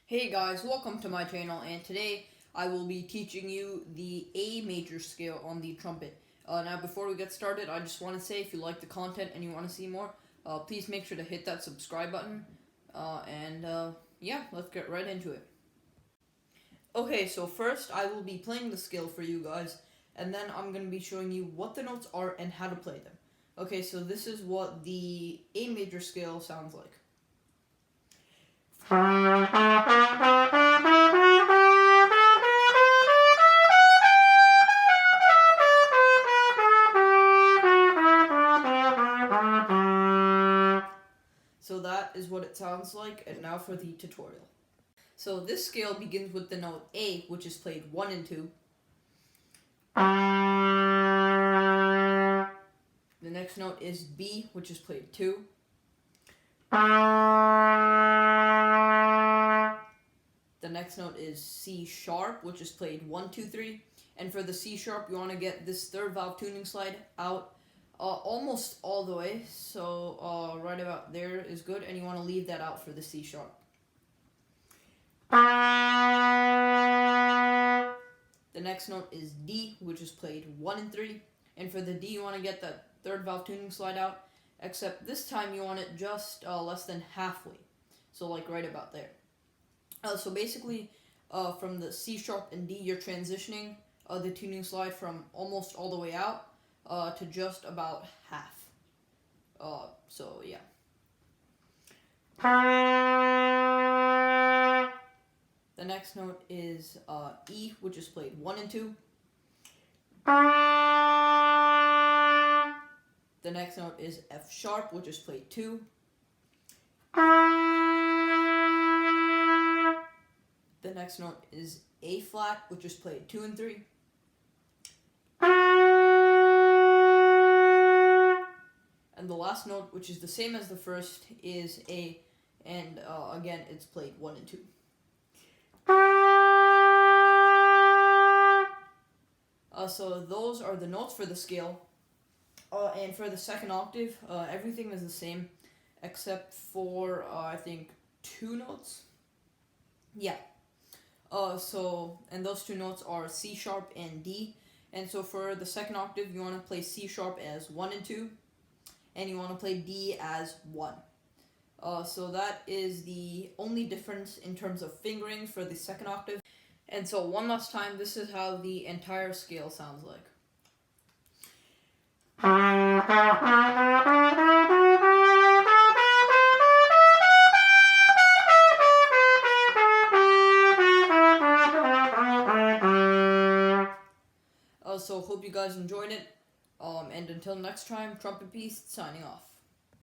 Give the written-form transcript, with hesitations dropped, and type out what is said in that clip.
Hey guys, welcome to my channel, and today I will be teaching you the A major scale on the trumpet. Now before we get started, I just want to say if you like the content and you want to see more, please make sure to hit that subscribe button, yeah, let's get right into it. Okay, so first I will be playing the scale for you guys, and then I'm going to be showing you what the notes are and how to play them. Okay, so this is what the A major scale sounds like. So that is what it sounds like, and now for the tutorial. So this scale begins with the note A, which is played 1 and 2. The next note is B, which is played 2. The next note is C sharp, which is played 1, 2, 3. And for the C sharp, you want to get this third valve tuning slide out almost all the way. So right about there is good, and you want to leave that out for the C sharp. The next note is D, which is played 1 and 3. And for the D, you want to get that third valve tuning slide out, except this time you want it just less than halfway. So like right about there. So basically, from the C sharp and D, you're transitioning the tuning slide from almost all the way out to just about half. So yeah. The next note is E, which is played 1 and 2. The next note is F sharp, which is played 2. The next note is A flat, which is played 2 and 3. And the last note, which is the same as the first, is A, and again, it's played 1 and 2. So those are the notes for the scale. And for the second octave, everything is the same, except for, I think, 2 notes. Yeah. And those 2 notes are C sharp and D. And so for the second octave, you want to play C sharp as 1 and 2, and you want to play D as 1. So that is the only difference in terms of fingering for the second octave. And so one last time, this is how the entire scale sounds like. So hope you guys enjoyed it. And until next time, Trumpet Beast signing off.